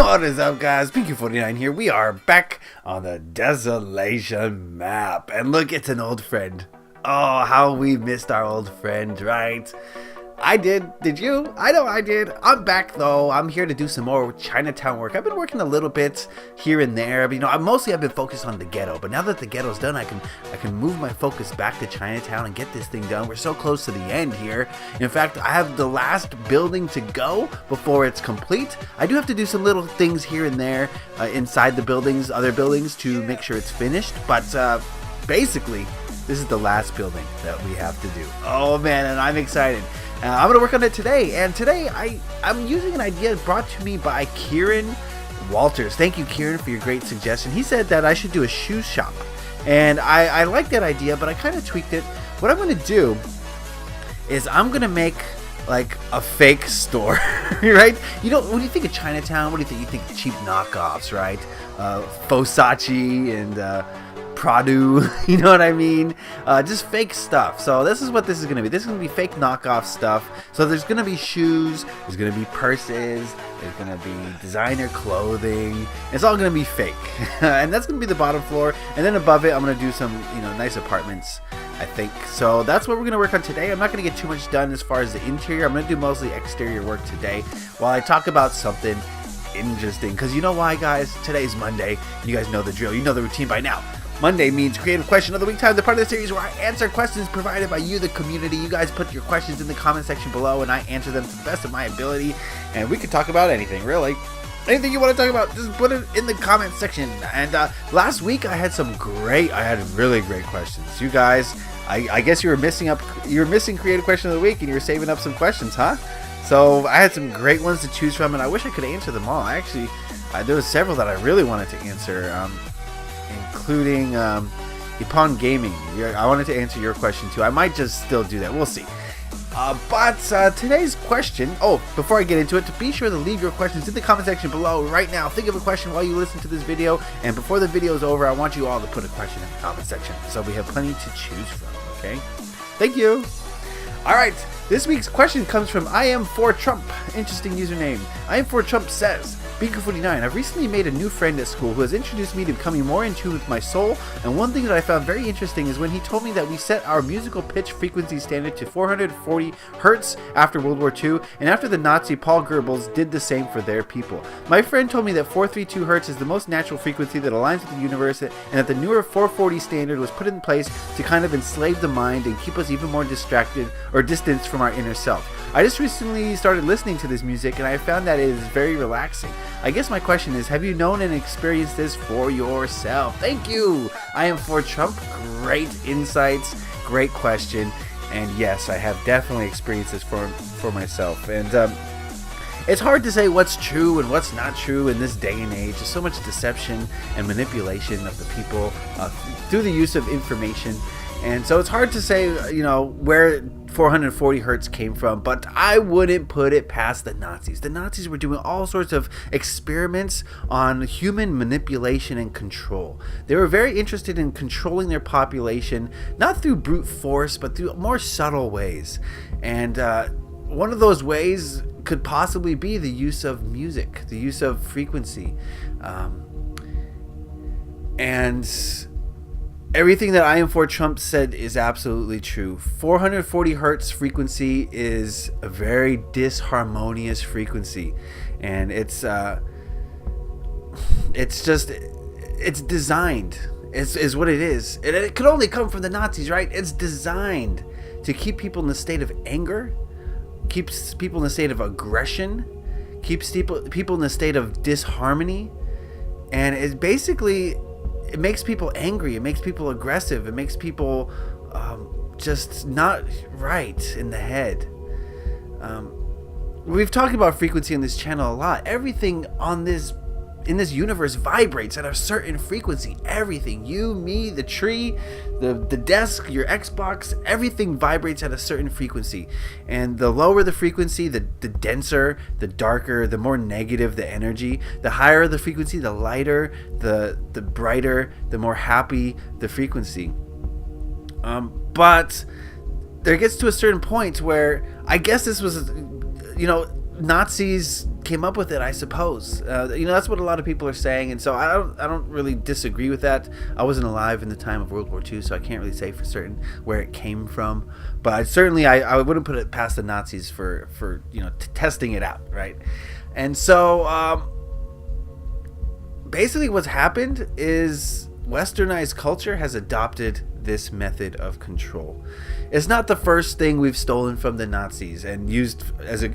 What is up, guys? PQ49 here. We are back on the Desolation map. And look, it's an old friend. Oh, how we missed our old friend, right? I did. Did you? I know I did. I'm back, though. I'm here to do some more Chinatown work. I've been working a little bit here and there. But, I've been focused on the ghetto. But now that the ghetto's done, I can move my focus back to Chinatown and get this thing done. We're so close to the end here. In fact, I have the last building to go before it's complete. I do have to do some little things here and there inside the buildings, other buildings, to make sure it's finished. But basically, this is the last building that we have to do. Oh, man, and I'm excited. I'm going to work on it today, and today I'm using an idea brought to me by Kieran Walters. Thank you, Kieran, for your great suggestion. He said that I should do a shoe shop, and I like that idea, but I kind of tweaked it. What I'm going to do is I'm going to make like a fake store, right? When you think of Chinatown, what do you think? You think cheap knockoffs, right? Fosachi and Pradu, you know what I mean? Just fake stuff. So this is what this is going to be. This is going to be fake knockoff stuff. So there's going to be shoes, there's going to be purses, there's going to be designer clothing. It's all going to be fake. And that's going to be the bottom floor. And then above it, I'm going to do some, nice apartments, I think. So that's what we're going to work on today. I'm not going to get too much done as far as the interior. I'm going to do mostly exterior work today while I talk about something interesting. Because you know why, guys? Today's Monday. You guys know the drill. You know the routine by now. Monday means Creative Question of the Week time, the part of the series where I answer questions provided by you, the community. You guys put your questions in the comment section below, and I answer them to the best of my ability. And we can talk about anything, really. Anything you want to talk about, just put it in the comment section. And last week I had really great questions. You guys, I guess you were missing Creative Question of the Week, and you were saving up some questions, huh? So I had some great ones to choose from, and I wish I could answer them all. Actually, there was several that I really wanted to answer. Including Ippon Gaming. I wanted to answer your question too. I might just still do that. We'll see. But today's question, before I get into it, be sure to leave your questions in the comment section below right now. Think of a question while you listen to this video, and before the video is over, I want you all to put a question in the comment section so we have plenty to choose from, okay? Thank you. Alright, this week's question comes from I am for Trump. Interesting username. I am for Trump says, Beaker49, I've recently made a new friend at school who has introduced me to becoming more in tune with my soul, and one thing that I found very interesting is when he told me that we set our musical pitch frequency standard to 440 Hertz after World War II, and after the Nazi, Paul Goebbels did the same for their people. My friend told me that 432 Hertz is the most natural frequency that aligns with the universe, and that the newer 440 standard was put in place to kind of enslave the mind and keep us even more distracted or distanced from our inner self. I just recently started listening to this music, and I found that it is very relaxing. I guess my question is, have you known and experienced this for yourself? Thank you! I am for Trump. Great insights, great question, and yes, I have definitely experienced this for myself. And it's hard to say what's true and what's not true in this day and age. There's so much deception and manipulation of the people through the use of information. And so it's hard to say, where 440 Hertz came from, but I wouldn't put it past the Nazis. The Nazis were doing all sorts of experiments on human manipulation and control. They were very interested in controlling their population, not through brute force, but through more subtle ways. And one of those ways could possibly be the use of music, the use of frequency. And everything that I am for Trump said is absolutely true. 440 Hertz frequency is a very disharmonious frequency, and it's designed. Is what it is. It could only come from the Nazis, right? It's designed to keep people in a state of anger, keeps people in a state of aggression, keeps people in a state of disharmony, and it's basically, it makes people angry, it makes people aggressive, it makes people just not right in the head. We've talked about frequency on this channel a lot. Everything in this universe vibrates at a certain frequency. Everything, you, me, the tree, the desk, your Xbox, everything vibrates at a certain frequency. And the lower the frequency, the denser, the darker, the more negative the energy. The higher the frequency, the lighter, the brighter, the more happy the frequency. But there gets to a certain point where, I guess this was, Nazis came up with it, I suppose. That's what a lot of people are saying, and so I don't really disagree with that. I wasn't alive in the time of World War II, so I can't really say for certain where it came from. But I wouldn't put it past the Nazis for testing it out, right? And so basically what's happened is westernized culture has adopted this method of control. It's not the first thing we've stolen from the Nazis and used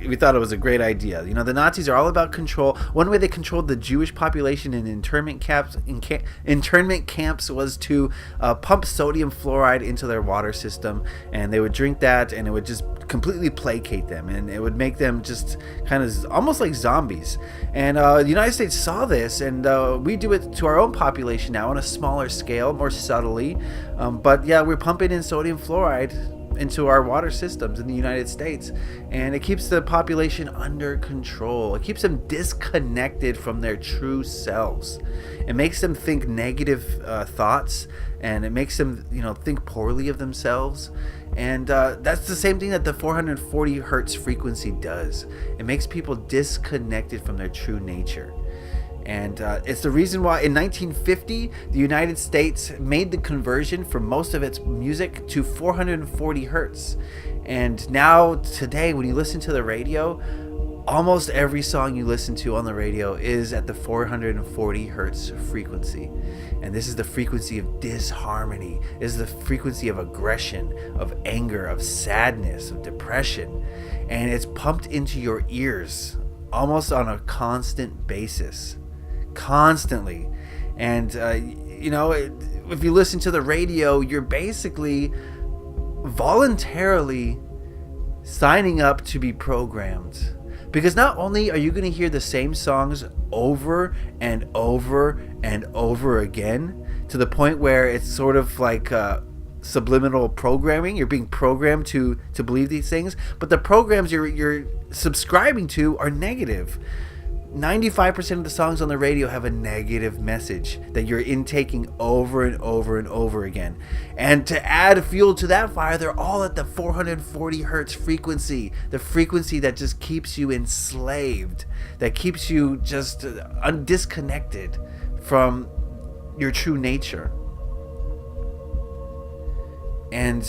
we thought it was a great idea. The Nazis are all about control. One way they controlled the Jewish population in internment camps was to pump sodium fluoride into their water system, and they would drink that, and it would just completely placate them, and it would make them just kind of almost like zombies. And the United States saw this, and we do it to our own population now on a smaller scale, more subtly. But yeah, we're pumping in sodium fluoride into our water systems in the United States, and it keeps the population under control. It keeps them disconnected from their true selves. It makes them think negative thoughts, and it makes them think poorly of themselves. And that's the same thing that the 440 hertz frequency does. It makes people disconnected from their true nature. And it's the reason why in 1950 the United States made the conversion for most of its music to 440 hertz. And now today, when you listen to the radio, almost every song you listen to on the radio is at the 440 hertz frequency. And this is the frequency of disharmony. This is the frequency of aggression, of anger, of sadness, of depression. And it's pumped into your ears almost on a constant basis. Constantly. And if you listen to the radio, you're basically voluntarily signing up to be programmed, because not only are you going to hear the same songs over and over and over again, to the point where it's sort of like subliminal programming. You're being programmed to believe these things, but the programs you're subscribing to are negative. 95% of the songs on the radio have a negative message that you're intaking over and over and over again. And to add fuel to that fire, they're all at the 440 hertz frequency, the frequency that just keeps you enslaved, that keeps you just disconnected from your true nature. And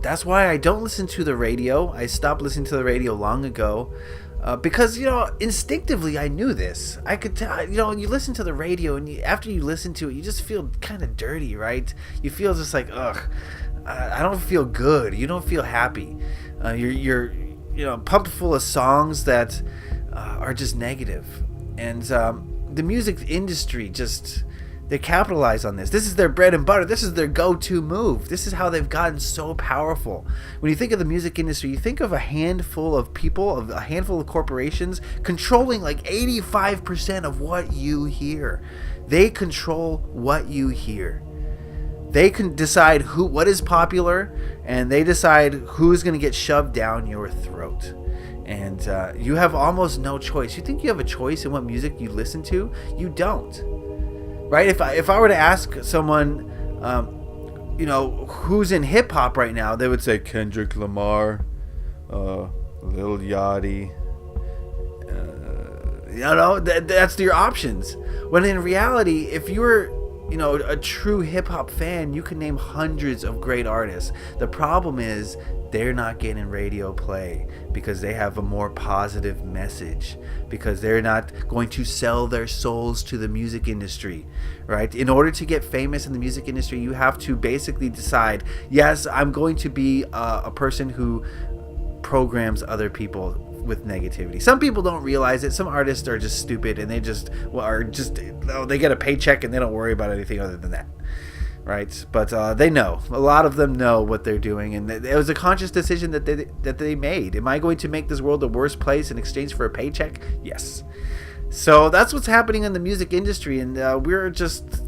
that's why I don't listen to the radio. I stopped listening to the radio long ago. Because, instinctively I knew this. I could tell, you listen to the radio, and after you listen to it, you just feel kind of dirty, right? You feel just like, ugh, I don't feel good. You don't feel happy. You're pumped full of songs that are just negative. And the music industry they capitalize on this. This is their bread and butter. This is their go-to move. This is how they've gotten so powerful. When you think of the music industry, you think of a handful of people, a handful of corporations controlling like 85% of what you hear. They control what you hear. They can decide what is popular, and they decide who's going to get shoved down your throat. And you have almost no choice. You think you have a choice in what music you listen to? You don't. Right? If I were to ask someone, who's in hip hop right now, they would say Kendrick Lamar, Lil Yachty. That's your options. When in reality, if you're a true hip hop fan, you can name hundreds of great artists. The problem is they're not getting radio play because they have a more positive message, because they're not going to sell their souls to the music industry, right? In order to get famous in the music industry, you have to basically decide, yes, I'm going to be a person who programs other people with negativity. Some people don't realize it. Some artists are just stupid, and they they get a paycheck and they don't worry about anything other than that, right? But they know. A lot of them know what they're doing, and it was a conscious decision that they made. Am I going to make this world a worse place in exchange for a paycheck? Yes. So that's what's happening in the music industry, and we're just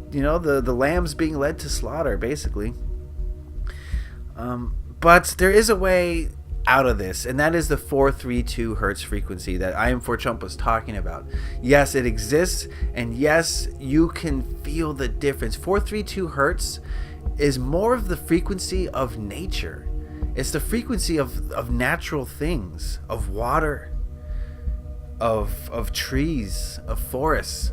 the lambs being led to slaughter, basically. But there is a way out of this, and that is the 432 hertz frequency that I Am For Trump was talking about. Yes, it exists, and yes, you can feel the difference. 432 hertz is more of the frequency of nature. It's the frequency of natural things, of water, of trees, of forests.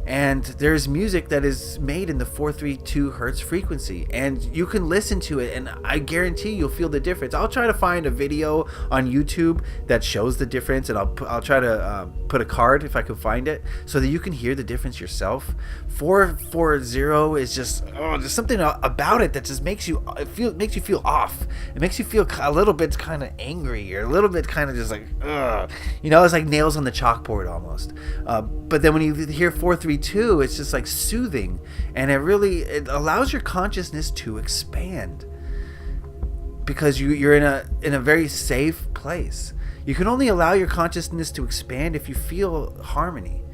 And there's music that is made in the 432 hertz frequency, and you can listen to it, and I guarantee you'll feel the difference. I'll try to find a video on YouTube that shows the difference, and I'll try to put a card if I can find it, so that you can hear the difference yourself. 440 is just there's something about it that just makes you feel off. It makes you feel a little bit kind of angry, or a little bit kind of just like it's like nails on the chalkboard almost. But then when you hear 432, it's just like soothing, and it allows your consciousness to expand, because you're in a very safe place. You can only allow your consciousness to expand if you feel harmony.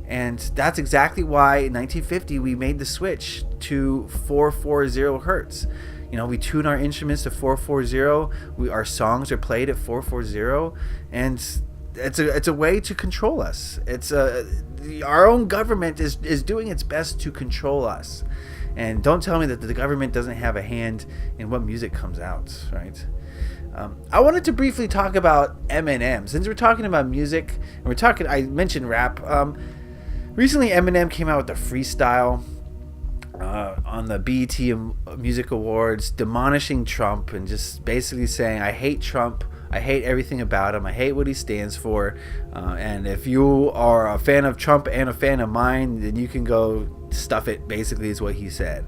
And that's exactly why in 1950 we made the switch to 440 hertz. We tune our instruments to 440. Our songs are played at 440, and it's a way to control us. Our own government is doing its best to control us. And don't tell me that the government doesn't have a hand in what music comes out, right? I wanted to briefly talk about Eminem. Since we're talking about music, and I mentioned rap. Recently, Eminem came out with a freestyle on the BET Music Awards, demolishing Trump and just basically saying, "I hate Trump. I hate everything about him. I hate what he stands for. And if you are a fan of Trump and a fan of mine, then you can go stuff it," basically is what he said.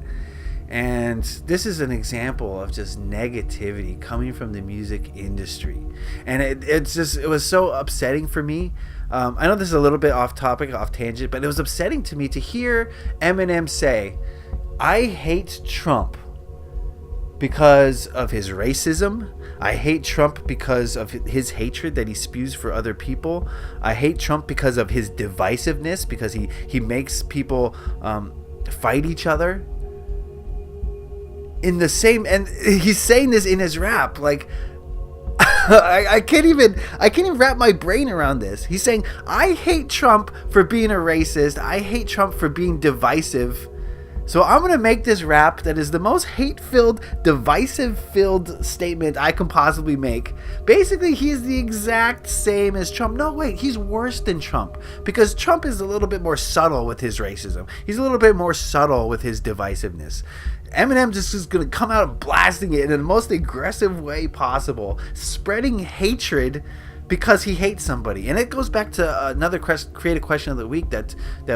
And this is an example of just negativity coming from the music industry. And it was so upsetting for me. I know this is a little bit off topic, off tangent, but it was upsetting to me to hear Eminem say, "I hate Trump because of his racism. I hate Trump because of his hatred that he spews for other people. I hate Trump because of his divisiveness, because he makes people fight each other." And he's saying this in his rap, like I can't even wrap my brain around this. He's saying, "I hate Trump for being a racist. I hate Trump for being divisive. So I'm going to make this rap that is the most hate-filled, divisive-filled statement I can possibly make." Basically, he's the exact same as Trump. No, wait, he's worse than Trump, because Trump is a little bit more subtle with his racism. He's a little bit more subtle with his divisiveness. Eminem just is going to come out and blasting it in the most aggressive way possible, spreading hatred because he hates somebody. And it goes back to another creative question of the week that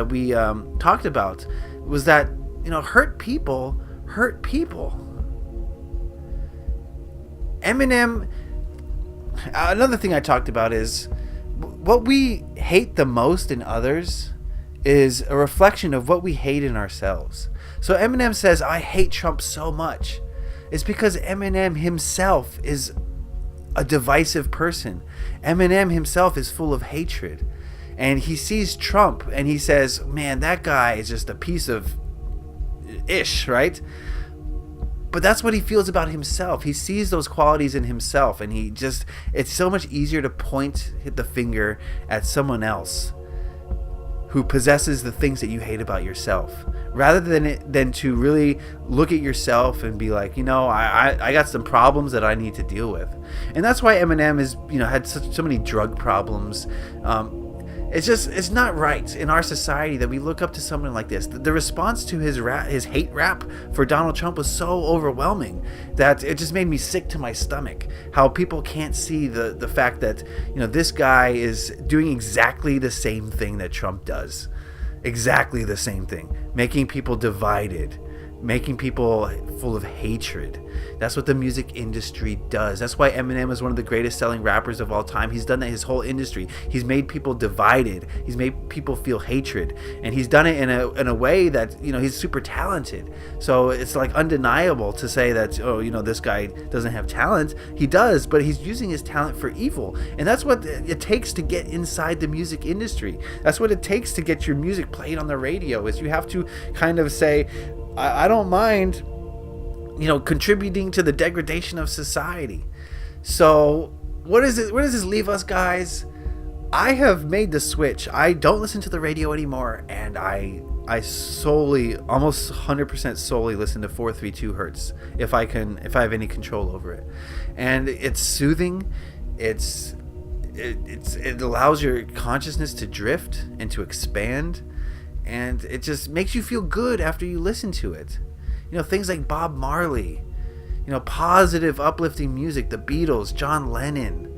we talked about, was that hurt people hurt people. Eminem, another thing I talked about is what we hate the most in others is a reflection of what we hate in ourselves. So Eminem says, "I hate Trump so much." It's because Eminem himself is a divisive person. Eminem himself is full of hatred. And he sees Trump and he says, "Man, that guy is just a piece of ish," right? But that's what he feels about himself. He sees those qualities in himself, and it's so much easier to hit the finger at someone else who possesses the things that you hate about yourself, rather than to really look at yourself and be like, I got some problems that I need to deal with. And that's why Eminem is, had so many drug problems. It's not right in our society that we look up to someone like this. The response to his hate rap for Donald Trump was so overwhelming that it just made me sick to my stomach. How people can't see the fact that this guy is doing exactly the same thing that Trump does, exactly the same thing, making people divided, making people full of hatred. That's what the music industry does. That's why Eminem is one of the greatest selling rappers of all time. He's done that his whole industry. He's made people divided. He's made people feel hatred, and he's done it in a way that he's super talented. So it's like undeniable to say that this guy doesn't have talent. He does, but he's using his talent for evil, and that's what it takes to get inside the music industry. That's what it takes to get your music played on the radio. Is you have to kind of say, I don't mind, contributing to the degradation of society. So where does this leave us, guys? I have made the switch. I don't listen to the radio anymore, and I solely, almost 100% solely listen to 432 hertz if I have any control over it. And it's soothing. It's it allows your consciousness to drift and to expand, and it just makes you feel good after you listen to it. You know, things like Bob Marley, you know, positive, uplifting music, the Beatles, John Lennon.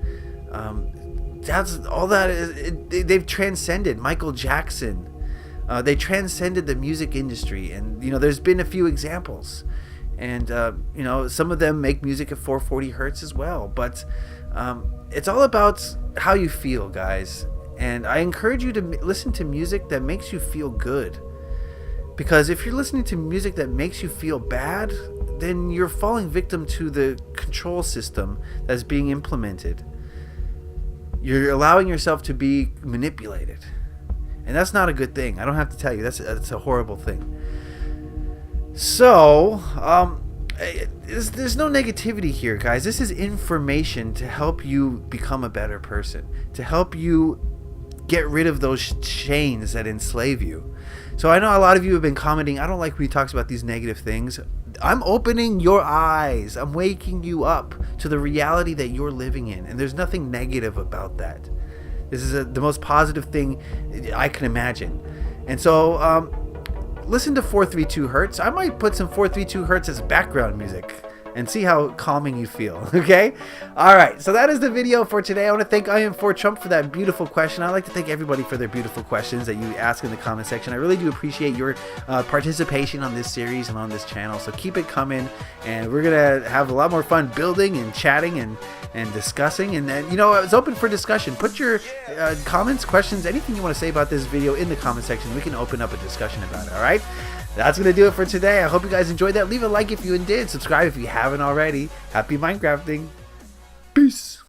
That's all that is. They've transcended Michael Jackson. They transcended the music industry, and you know, there's been a few examples, and you know, some of them make music at 440 hertz as well. But it's all about how you feel, guys. And I encourage you to listen to music that makes you feel good, because if you're listening to music that makes you feel bad, then you're falling victim to the control system that's being implemented. You're allowing yourself to be manipulated. And that's not a good thing. I don't have to tell you. That's a horrible thing. So, there's no negativity here, guys. This is information to help you become a better person, to help you get rid of those chains that enslave you. So I know a lot of you have been commenting, I don't like when he talks about these negative things. I'm opening your eyes. I'm waking you up to the reality that you're living in. And there's nothing negative about that. This is the most positive thing I can imagine. And so listen to 432 hertz. I might put some 432 hertz as background music and see how calming you feel. Okay? All right. So that is the video for today. I want to thank I Am For Trump for that beautiful question. I'd like to thank everybody for their beautiful questions that you ask in the comment section. I really do appreciate your participation on this series and on this channel. So keep it coming, and we're going to have a lot more fun building and chatting and discussing. And then, you know, it's open for discussion. Put your comments, questions, anything you want to say about this video in the comment section. We can open up a discussion about it. All right? That's going to do it for today. I hope you guys enjoyed that. Leave a like if you did. Subscribe if you haven't already. Happy Minecrafting. Peace.